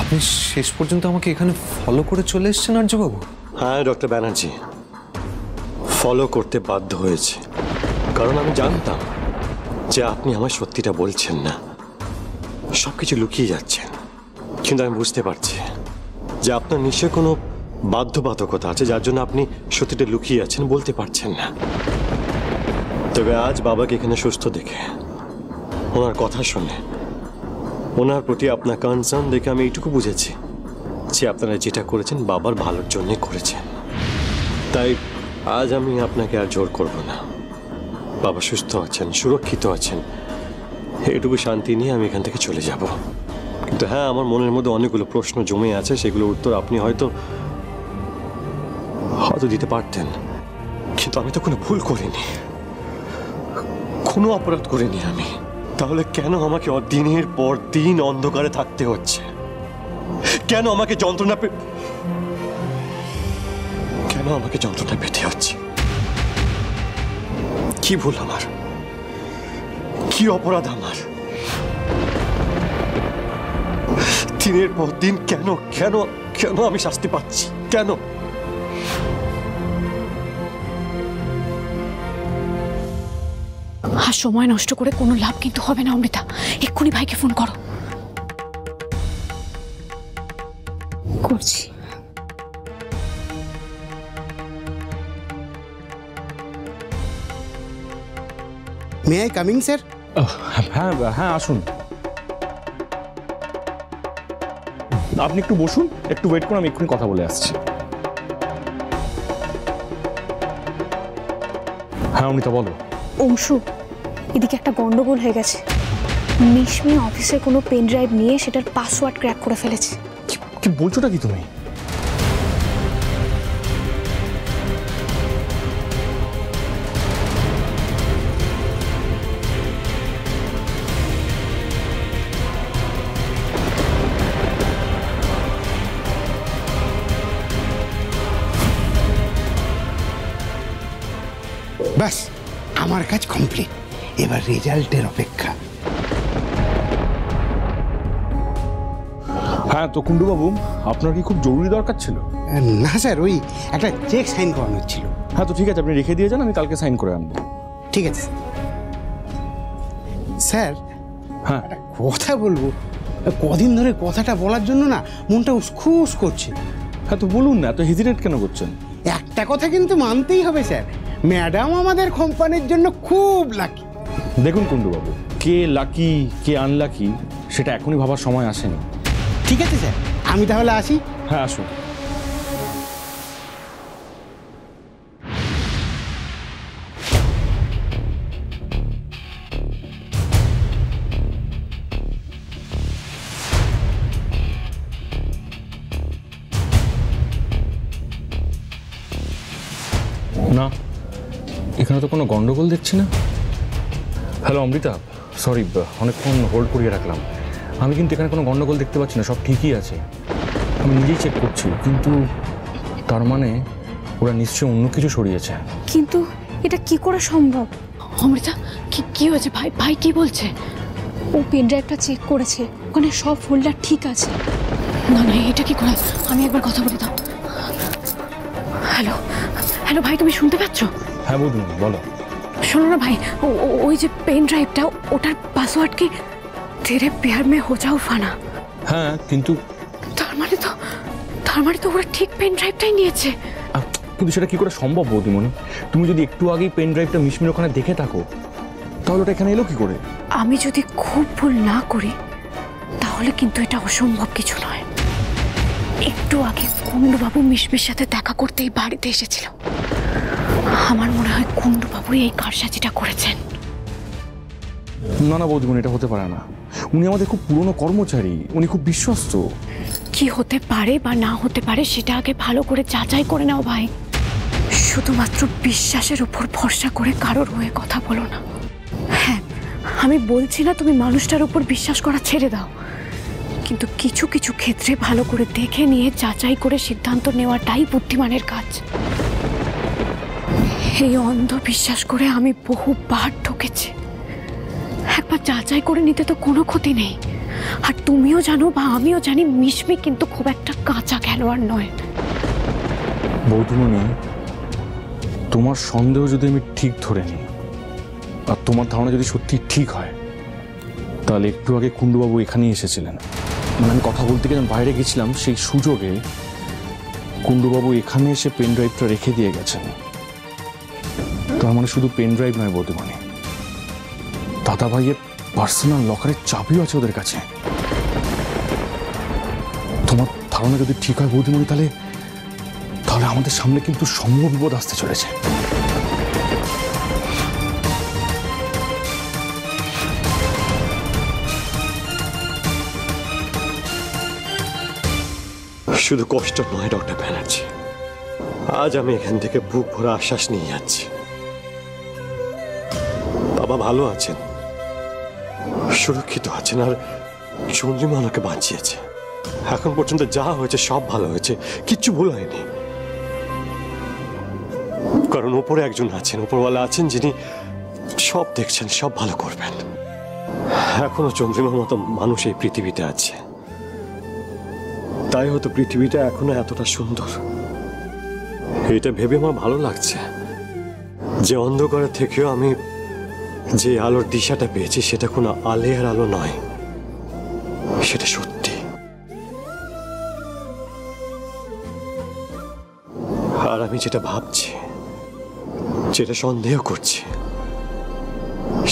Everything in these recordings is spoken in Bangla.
আপনি শেষ পর্যন্ত আমাকে এখানে ফলো করে চলে এসেছেন আর্যবাবু? হ্যাঁ ডক্টর ব্যানার্জি, ফলো করতে বাধ্য হয়েছে, কারণ আমি জানতাম যে আপনি আমার সত্যিটা বলছেন না, সবকিছু লুকিয়ে যাচ্ছেন। কিন্তু আমি বুঝতে পারছি যে আপনার নিশ্চয় কোনো বাধ্যবাধকতা আছে, যার জন্য আপনি সত্যিটা লুকিয়ে আছেন, বলতে পারছেন না। তবে আজ বাবাকে এখানে সুস্থ দেখে, ওনার কথা শুনে, ওনার প্রতি আপনার কনসার্ন দেখে আমি এইটুকু বুঝেছি যে আপনারা যেটা করেছেন বাবার ভালোর জন্য করেছেন। তাই আজ আমি আপনাকে আর জোর করব না। বাবা সুস্থ আছেন, সুরক্ষিত আছেন, এটুকু শান্তি নিয়ে আমি এখান থেকে চলে যাব। কিন্তু হ্যাঁ, আমার মনের মধ্যে অনেকগুলো প্রশ্ন জমে আছে, সেগুলোর উত্তর আপনি হয়তো দিতে পারতেন। কিন্তু আমি তো কোনো ভুল করিনি, কোনো অপরাধ করিনি আমি। তাহলে কেন আমাকে দিনের পর দিন অন্ধকারে থাকতে হচ্ছে? কেন আমাকে যন্ত্রণা পেতে হচ্ছে? কি ভুল আমার? কি অপরাধ আমার? দিনের পর দিন কেন কেন কেন আমি শাস্তি পাচ্ছি? কেন? আর সময় নষ্ট করে কোনো লাভ কিন্তু হবে না অমৃতা, এক্ষুনি ভাইকে ফোন করো। করছি। May I coming sir? হ্যাঁ হ্যাঁ, আসুন। আপনি একটু বসুন, একটু ওয়েট করুন, আমি এক্ষুনি কথা বলে আসছি। হ্যাঁ অমিতা বলো। অংশু, এদিকে একটা গন্ডগোল হয়ে গেছে। মিশমি অফিসে কোনো পেন ড্রাইভ নিয়ে সেটার পাসওয়ার্ড ক্র্যাক করে ফেলেছে। কি বলছোটা কি তুমি? ব্যাস, আমার কাজ কমপ্লিট, এবার রেজাল্টের অপেক্ষা। হ্যাঁ তো কুণ্ডুবাবু, আপনার কি খুব জরুরি দরকার ছিল? না স্যার, ওই একটা চেক সাইন করানোর ছিল। হ্যাঁ তো ঠিক আছে, আপনি রেখে দিয়ে যান, আমি কালকে সাইন করে আনবো। ঠিক আছে স্যার। হ্যাঁ একটা কথা বলবো, কদিন ধরে কথাটা বলার জন্য না মনটা উসখুস করছে। হ্যাঁ তো বলুন না, এত হেজিটেট কেন করছেন? একটা কথা কিন্তু মানতেই হবে স্যার, ম্যাডাম আমাদের কোম্পানির জন্য খুব লাকি। দেখুন কুণ্ডুবাবু, কে লাকি কে আনলাকি সেটা এখনই ভাবার সময় আসেনি। ঠিক আছে স্যার, আমি তাহলে আসি। হ্যাঁ আসুন। না, এখানে তো কোনো গন্ডগোল দেখছি না। হ্যালো অমৃতা, সরি অনেকক্ষণ হোল্ড করিয়ে রাখলাম। আমি কিন্তু এখানে কোনো গন্ডগোল দেখতে পাচ্ছি না, সব ঠিকই আছে। আমি নিজেই চেক করছি, কিন্তু তার মানে ওরা নিশ্চয়ই অন্য কিছু সরিয়েছে। কিন্তু এটা কি করে সম্ভব? অমৃতা, কি হয়েছে? ভাই কি বলছে? ও পেন ড্রাইভটা চেক করেছে, ওখানে সব ফোল্ডার ঠিক আছে। না না, এটা কি করে? আমি একবার কথা বলে দাও। হ্যালো হ্যালো ভাই, তুমি শুনতে পাচ্ছ? হ্যাঁ বলুন, বলো। শোনো না ভাই, ওই যে পেন ড্রাইভটা, ওটার পাসওয়ার্ড কি তেরে প্যার মে হো যাও ফানা। হ্যাঁ কিন্তু তার মানে তো ওরা ঠিক পেন ড্রাইভটাই নিয়েছে। কিন্তু সেটা কি করে সম্ভব বৌদিমণি? তুমি যদি একটু আগেই পেন ড্রাইভটা মিশমির ওখানে দেখে থাকো, তাহলে ওটা এখানে এলো কি করে? আমি যদি খুব ভুল না করি তাহলে কিন্তু এটা অসম্ভব কিছু নয়। একটু আগে কুণ্ডুবাবু মিশমির সাথে দেখা করতেই বাড়িতে এসেছিল। আমার মনে হয় কুণ্ডুবাবু এই কারসাজিটা করেছেন। না না বৌদিমণি, এটা হতে পারে না। উনি আমাদের খুব পুরনো কর্মচারী, উনি খুব বিশ্বস্ত। কি হতে পারে বা না হতে পারে সেটা আগে ভালো করে যাচাই করে নাও ভাই। শুধুমাত্র বিশ্বাসের উপর ভরসা করে কারোর হয়ে কথা বলো না। হ্যাঁ, আমি বলছি না তুমি মানুষটার উপর বিশ্বাস করা ছেড়ে দাও, কিন্তু কিছু কিছু ক্ষেত্রে ভালো করে দেখে নিয়ে যাচাই করে সিদ্ধান্ত নেওয়াটাই বুদ্ধিমানের কাজ। এই অন্ধ বিশ্বাস করে আমি বহুবার ঠকেছি। একবার যাচাই করে নিতে তো কোনো ক্ষতি নেই। আর তুমিও জানো বা আমিও জানি মিশমি কিন্তু খুব একটা কাঁচা খেলোয়াড় নয়। বৌদিমণি, তোমার সন্দেহ যদি আমি ঠিক ধরে নিই আর তোমার ধারণা যদি সত্যি ঠিক হয়, তাহলে একটু আগে কুণ্ডুবাবু এখানেই এসেছিলেন। মানে আমি কথা বলতে গিয়ে বাইরে গেছিলাম, সেই সুযোগে কুণ্ডুবাবু এখানে এসে পেন ড্রাইভটা রেখে দিয়ে গেছেন। তার মানে শুধু পেন ড্রাইভ নয় বৌদিমণি, দাদা ভাইয়ের পার্সোনাল লকারের চাবিও আছে ওদের কাছে। তোমার ধারণা যদি ঠিক হয় বৌদিমণি, তাহলে আমাদের সামনে কিন্তু সমূহ বিপদ আসতে চলেছে। শুধু কষ্ট নয় ডক্টর ব্যানার্জি, আজ আমি এখান থেকে বুক ভরা আশ্বাস নিয়ে যাচ্ছি। বাবা ভালো আছেন, সুরক্ষিত আছেন, আর চন্দ্রিমা ওনাকে বাঁচিয়েছে। এখন পর্যন্ত যা হয়েছে সব ভালো হয়েছে, কিচ্ছু ভুল হয়নি। কারণ ওপরে একজন আছেন, ওপরওয়ালা আছেন, যিনি সব দেখছেন, সব ভালো করবেন। এখনো চন্দ্রিমার মতো মানুষ এই পৃথিবীতে আছে, তাই হয়তো পৃথিবীটা এখনো এতটা সুন্দর। এটা ভেবে আমার ভালো লাগছে যে অন্ধকারের থেকেও আমি যে আলোর দিশাটা পেয়েছি সেটা কোনো আলের আলো নয়, সেটা সত্যি। আর আমি যেটা ভাবছি, যেটা সন্দেহ করছি,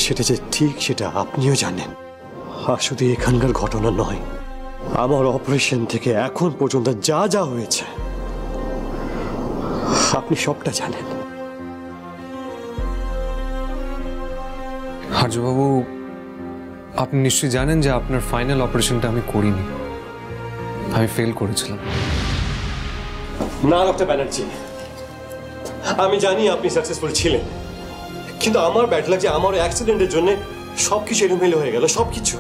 সেটা যে ঠিক সেটা আপনিও জানেন। আর শুধু এখানকার ঘটনা নয়, আমার অপারেশন থেকে এখন পর্যন্ত যা যা হয়েছে আপনি সবটা জানেন। আর্যবাবু, আপনি নিশ্চয়ই জানেন যে আপনার ফাইনাল অপারেশনটা আমি করিনি, আমি ফেল করেছিলাম। না ডক্টর ব্যানার্জি, আমি জানি আপনি সাকসেসফুল ছিলেন, কিন্তু আমার ব্যাড লাগছে আমার অ্যাক্সিডেন্টের জন্য সবকিছু এলোমেলো হয়ে গেল, সবকিছু।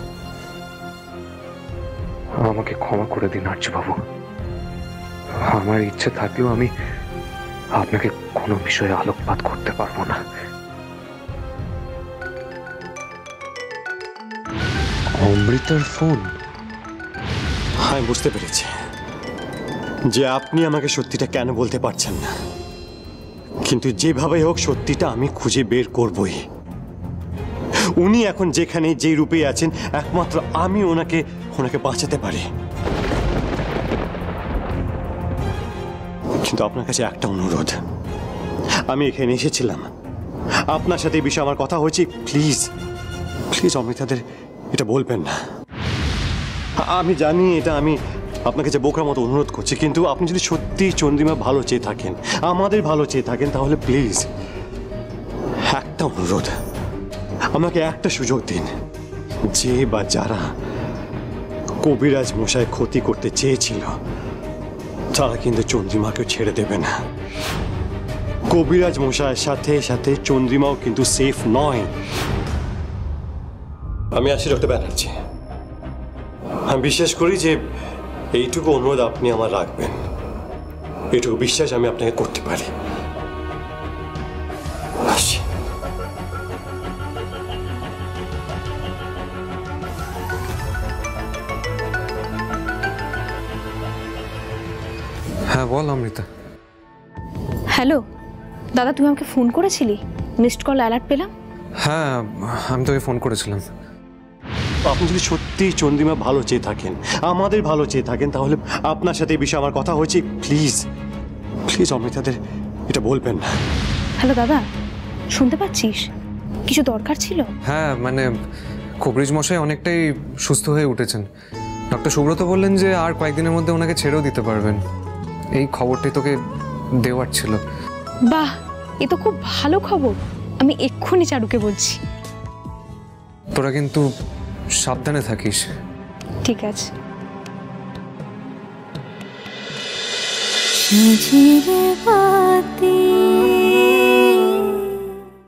আমাকে ক্ষমা করে দিন আর্যবাবু, আমার ইচ্ছে থাকলেও আমি আপনাকে কোনো বিষয়ে আলোকপাত করতে পারবো না। অমৃতার ফোন? আমি বুঝতে পেরেছি যে আপনি আমাকে সত্যিটা কেন বলতে পারছেন না, কিন্তু যেভাবে হোক সত্যিটা আমি খুঁজে বের করবই। উনি এখন যেখানে যে রূপে আছেন, একমাত্র আমি ওনাকে বাঁচাতে পারি। কিন্তু আপনার কাছে একটা অনুরোধ, আমি এখানে এসেছিলাম, আপনার সাথে এই বিষয়ে আমার কথা হয়েছে, প্লিজ প্লিজ অমৃতাদের এটা বলবেন না। আমি জানি এটা আমি আপনাকে যে বোকার মতো অনুরোধ করছি, কিন্তু আপনি যদি সত্যি চন্দ্রিমা ভালো চেয়ে থাকেন, আমাদের ভালো চেয়ে থাকেন, তাহলে প্লিজ একটা অনুরোধ, আমাকে একটা সুযোগ দিন। যে বা যারা কবিরাজ মশাই ক্ষতি করতে চেয়েছিল, তারা কিন্তু চন্দ্রিমাকেও ছেড়ে দেবে না। কবিরাজ মশাইয়ের সাথে সাথে চন্দ্রিমাও কিন্তু সেফ নয়। আমি আসি ডক্টর ব্যানার্জি, আমি বিশ্বাস করি যে এইটুকু অনুরোধ আপনি আমার রাখবেন, এইটুকু বিশ্বাস আমি আপনাকে করতে পারি। আসি। হ্যাঁ বল অমৃতা। হ্যালো দাদা, তুমি আমাকে ফোন করেছিলি? মিসড কল অ্যালার্ট পেলাম। হ্যাঁ, আমি তোকে ফোন করেছিলাম। আপনি যদি সত্যি চন্দ্রিমা ভালো চেয়ে থাকেন, আমাদের ভালো চেয়ে থাকেন, তাহলে আপনার সাথে এই বিষয়ে আমার কথা হয়েছে, প্লিজ প্লিজ অমৃতাদের এটা বলবেন না। হ্যালো দাদা, শুনতে পাচ্ছিস? কিছু দরকার ছিল? হ্যাঁ, মানে কবিরাজ মশাই অনেকটাই সুস্থ হয়ে উঠেছেন। ডক্টর সুব্রত বললেন যে আর কয়েকদিনের মধ্যে ওনাকে ছেড়েও দিতে পারবেন। এই খবরটাই তোকে দেওয়ার ছিল। বাহ, এ তো খুব ভালো খবর। আমি এক্ষুনি চারুকে বলছি। তোরা কিন্তু সাবধানে থাকিস। ঠিক আছে। সাজিরে বাতি